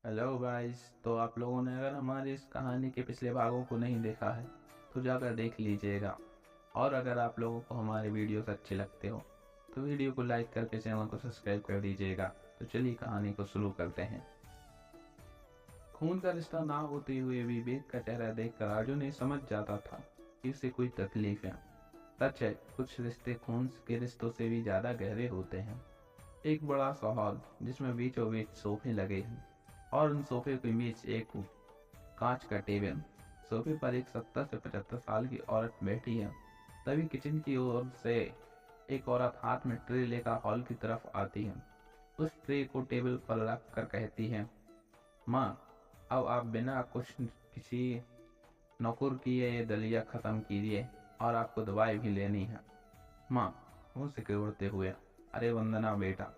Hello guys. तो आप लोगों ने अगर हमारी इस कहानी के पिछले भागों को नहीं देखा है तो जाकर देख लीजिएगा। और अगर आप लोगों को हमारे वीडियोस अच्छे लगते हो तो वीडियो को लाइक करके चैनल को सब्सक्राइब कर दीजिएगा। तो चलिए कहानी को शुरू करते हैं। खून का रिश्ता ना होते हुए भी विवेक का चेहरा देखकर अर्जुन ने समझ जाता था कि उसे कोई तकलीफ है। सच है, कुछ रिश्ते खून के रिश्तों से भी ज्यादा गहरे होते हैं। एक बड़ा सा हॉल जिसमें बीचों बीच सोफे लगे हैं और उन सोफे के बीच एक कांच का टेबल। सोफे पर एक 70 से 75 साल की औरत बैठी है। तभी किचन की ओर से एक औरत हाथ में ट्रे लेकर हॉल की तरफ आती है। उस ट्रे को टेबल पर रख कर कहती है, माँ, अब आप बिना कुछ किसी नौकर किए ये दलिया खत्म कीजिए और आपको दवाई भी लेनी है। माँ मुंह से सिकुड़ते हुए, अरे वंदना बेटा,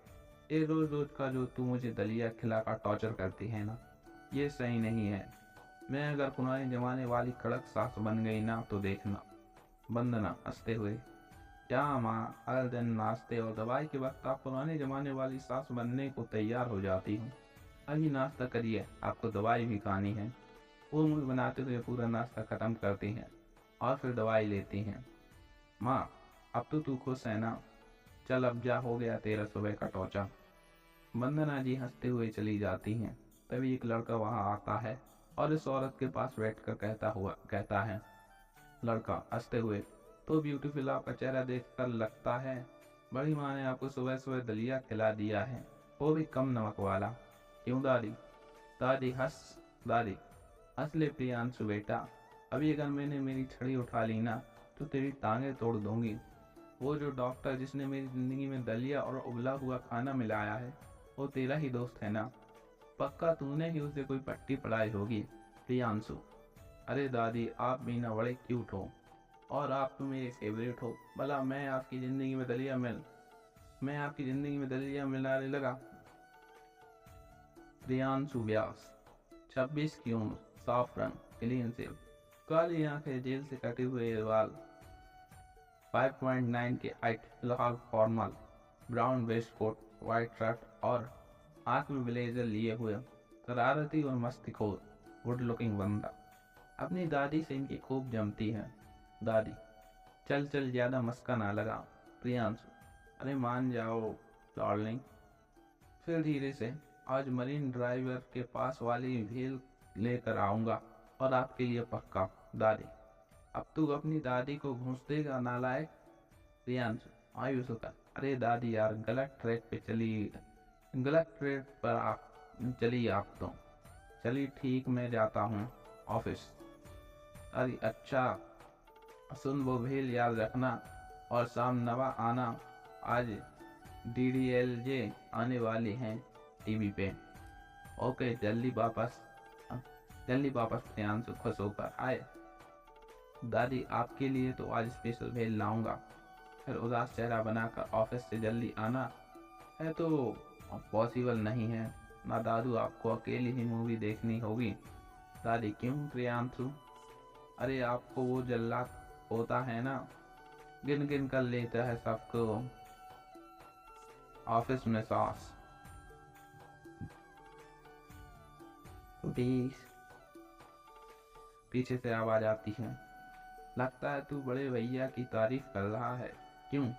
ये रोज रोज का जो तू मुझे दलिया खिलाकर टॉर्चर करती है ना, ये सही नहीं है। मैं अगर पुराने जमाने वाली कड़क सास बन गई ना तो देखना। वंदना हंसते हुए, क्या माँ, हर दिन नाश्ते और दवाई के वक्त आप पुराने जमाने वाली सास बनने को तैयार हो जाती हूँ। अभी नाश्ता करिए, आपको दवाई भी खानी है। वो मुंह बनाते हुए पूरा नाश्ता खत्म करती हैं और फिर दवाई लेती हैं। माँ, अब तो तू खुश है ना? चल अब जा, हो गया तेरा सुबह का टॉर्चर। वंदना जी हंसते हुए चली जाती हैं। तभी एक लड़का वहां आता है और इस औरत के पास बैठकर कहता है, लड़का हंसते हुए, तो ब्यूटीफुल, आपका चेहरा देखकर लगता है बड़ी माँ ने आपको सुबह सुबह दलिया खिला दिया है, वो भी कम नमक वाला। क्यों दादी? दादी हंस दादी हंस ले प्रियांशु बेटा, अभी अगर मैंने मेरी छड़ी उठा ली ना तो तेरी टांगे तोड़ दूंगी। वो जो डॉक्टर जिसने मेरी जिंदगी में दलिया और उबला हुआ खाना मिलाया है वो तेरा ही दोस्त है ना? पक्का तूने ही उसे कोई पट्टी पढ़ाई होगी। प्रियांशु, अरे दादी, आप भी ना बड़े क्यूट हो और आप तो मेरे फेवरेट हो। भला मैं आपकी जिंदगी में दलिया मिलाने लगा? प्रियांशु व्यास, 26 की उम्र, साफ रंग, क्लीन सेव, काली आंखें, जेल से कटे हुए बाल, 5.9 के हाइट, लाल formal brown waistcoat, white shirt और हाथ में ब्लेजर लिए हुए, शरारती और मस्तिखोर, गुड लुकिंग बंदा। अपनी दादी से इनकी खूब जमती है। दादी, चल चल, ज्यादा मस्का ना लगा। प्रियांशु, अरे मान जाओ डार्लिंग। फिर धीरे से, आज मरीन ड्राइवर के पास वाली भेल लेकर आऊंगा और आपके लिए पक्का। दादी, अब तू अपनी दादी को घूस देगा नालायक। प्रियांशु आयुष का, अरे दादी यार, गलत ट्रैक पर आप चली आप तो। चलिए ठीक, मैं जाता हूँ ऑफिस। अरे अच्छा, सुन वो भेल याद रखना और शाम नवा आना। आज DDLJ आने वाली हैं टीवी पे। ओके, जल्दी वापस। प्रियांशु खुश होकर आए। दादी, आपके लिए तो आज स्पेशल भेल लाऊंगा। फिर उदास चेहरा बनाकर, ऑफिस से जल्दी आना है तो पॉसिबल नहीं है ना दादू, आपको अकेली ही मूवी देखनी होगी। दादी, क्यों प्रियांशु? अरे आपको वो जल्लाद होता है ना, गिन गिन कर लेता है सबको ऑफिस में सांस। 20 पीछे से आवाज आती है, लगता है तू बड़े भैया की तारीफ कर रहा है। क्यों?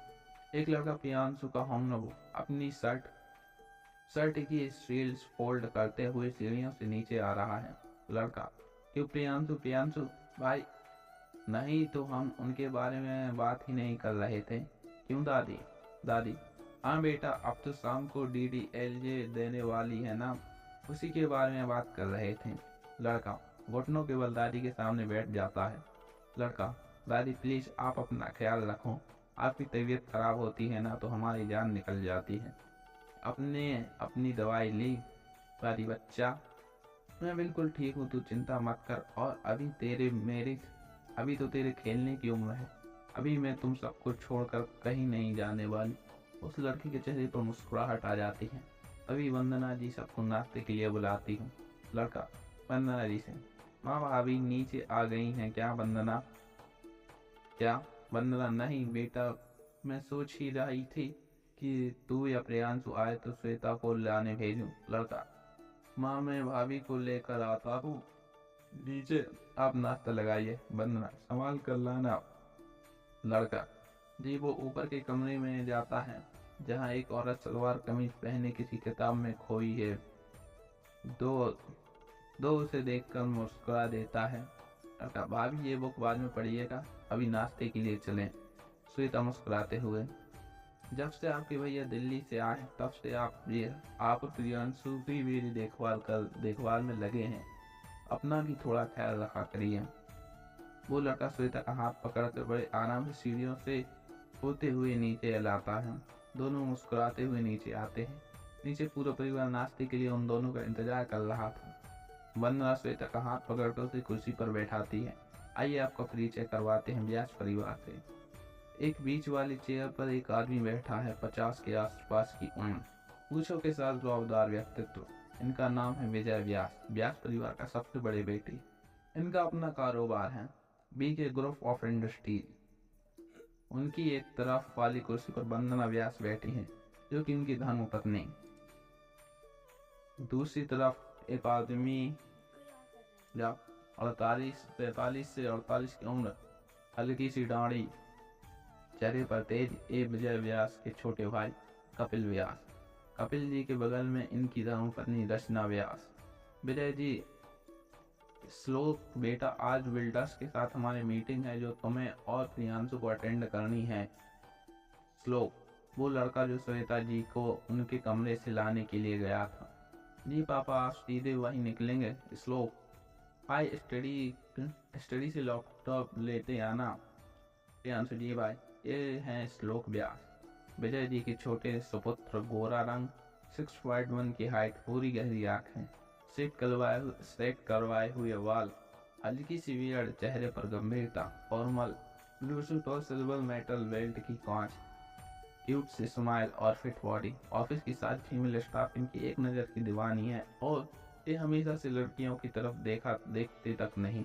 एक लड़का प्रियांशु का हमनबो अपनी शर्ट की स्लीव्स फोल्ड करते हुए सीढ़ियों से नीचे आ रहा है। लड़का, क्यों प्रियांशु? प्रियांशु भाई, नहीं तो हम उनके बारे में बात ही नहीं कर रहे थे। क्यों दादी? दादी, हाँ बेटा, अब तो शाम को DDLJ देने वाली है ना, उसी के बारे में बात कर रहे थे। लड़का घुटनों के बल दादी के सामने बैठ जाता है। लड़का, दादी प्लीज आप अपना ख्याल रखो, आपकी तबीयत खराब होती है ना तो हमारी जान निकल जाती है। अपने अपनी दवाई ली? दादी, बच्चा, मैं बिल्कुल ठीक हूँ, तू चिंता मत कर। और अभी तो तेरे खेलने की उम्र है। अभी मैं तुम सबको छोड़कर कहीं नहीं जाने वाली। उस लड़की के चेहरे पर मुस्कुराहट आ जाती है। तभी वंदना जी सबको नाश्ते के लिए बुलाती हूँ। लड़का वंदना जी से, माँ भाभी नीचे आ गई हैं क्या वंदना? क्या? वंदना, नहीं बेटा, मैं सोच ही रही थी कि तू या प्रियांशु आए तो श्वेता को लाने भेजूं। लड़का, माँ मैं भाभी को लेकर आता हूँ नीचे, आप नाश्ता लगाइए। वंदना संभाल कर लाना। लड़का जी वो ऊपर के कमरे में जाता है जहाँ एक औरत सलवार कमीज पहने किसी किताब में खोई है। दो दो उसे देखकर मुस्कुरा देता है। लड़का भाभी ये बुक बाद में पढ़िएगा, अभी नाश्ते के लिए चलें। श्वेता मुस्कुराते हुए जब से आपके भैया दिल्ली से आए तब से आप प्रियांशु की मेरी देखभाल में लगे हैं, अपना भी थोड़ा ख्याल रखा करिए। वो लड़का श्वेता का हाथ पकड़कर बड़े आराम से सीढ़ियों से होते हुए नीचे लाता है। दोनों मुस्कुराते हुए नीचे आते हैं। नीचे पूरा परिवार नाश्ते के लिए उन दोनों का इंतजार कर रहा था। वंदना श्वेता का हाथ पकड़कर उसे कुर्सी पर बैठाती है। आइए आपका परिचय करवाते हैं व्यास परिवार से। एक बीच वाली चेयर पर एक आदमी बैठा है, 50 के आसपास की उम्र, पूंछों के साथ जवाबदार व्यक्तित्व। इनका नाम है विजय व्यास, व्यास परिवार का सबसे बड़े बेटे। इनका अपना कारोबार है, बीके ग्रुप ऑफ इंडस्ट्रीज। उनकी एक तरफ वाली कुर्सी पर वंदना व्यास बैठी है, जो कि उनकी धर्मपत्नी। दूसरी तरफ एक आदमी या 43 से 48 की उम्र, हल्की सी दाढ़ी, चेहरे पर तेज, ए विजय व्यास के छोटे भाई कपिल व्यास। कपिल जी के बगल में इनकी धर्मपत्नी रचना व्यास। विजय जी श्लोक बेटा, आज बिल्डर्स के साथ हमारी मीटिंग है जो तुम्हें और प्रियांशु को अटेंड करनी है। श्लोक वो लड़का जो श्वेता जी को उनके कमरे से लाने के लिए गया था। जी पापा आप सीधे वहीं निकलेंगे। श्लोक भाई स्टडी से लैपटॉप लेते आना। प्रियांशु जी भाई ये हैं श्लोक व्यास, विजय जी के छोटे सुपुत्र, गोरा रंग, 6'1" की हाइट, पूरी गहरी आंखें, सेट करवाए हुए वाल, हल्की सी बियर्ड, चेहरे पर गंभीरता, फॉर्मल ब्लू सूट और सिल्वर मेटल बेल्ट की कांच, क्यूट से स्माइल और फिट बॉडी। ऑफिस की सारी फीमेल स्टाफ इनकी एक नज़र की दीवानी है और ये हमेशा से लड़कियों की तरफ देखते तक नहीं,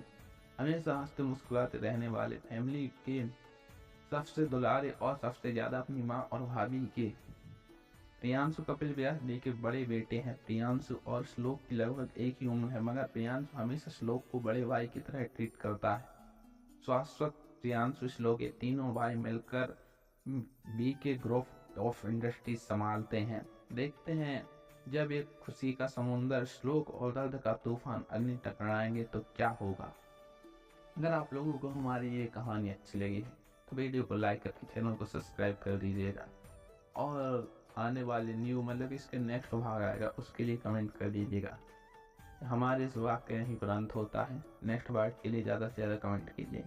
हमेशा हंसते मुस्कुराते रहने वाले फैमिली के सबसे दुलारे और सबसे ज्यादा अपनी माँ और भाभी के। प्रियांशु कपिल व्यास जी के बड़े बेटे हैं। प्रियांशु और श्लोक की लगभग एक ही उम्र है, मगर प्रियांशु हमेशा श्लोक को बड़े भाई की तरह ट्रीट करता है। शाश्वत प्रियांशु श्लोक ये तीनों भाई मिलकर बीके ग्रुप ऑफ इंडस्ट्रीज संभालते हैं। देखते हैं जब एक खुशी का समुंदर श्लोक और दर्द का तूफान अग्नि टकराएंगे तो क्या होगा। अगर आप लोगों को हमारी ये कहानी अच्छी लगी है तो वीडियो को लाइक करके चैनल को सब्सक्राइब कर दीजिएगा, और आने वाले मतलब इसके नेक्स्ट भाग आएगा उसके लिए कमेंट कर दीजिएगा। हमारे इस वाक्य यहीं पर अंत होता है। नेक्स्ट भाग के लिए ज़्यादा से ज़्यादा कमेंट कीजिए।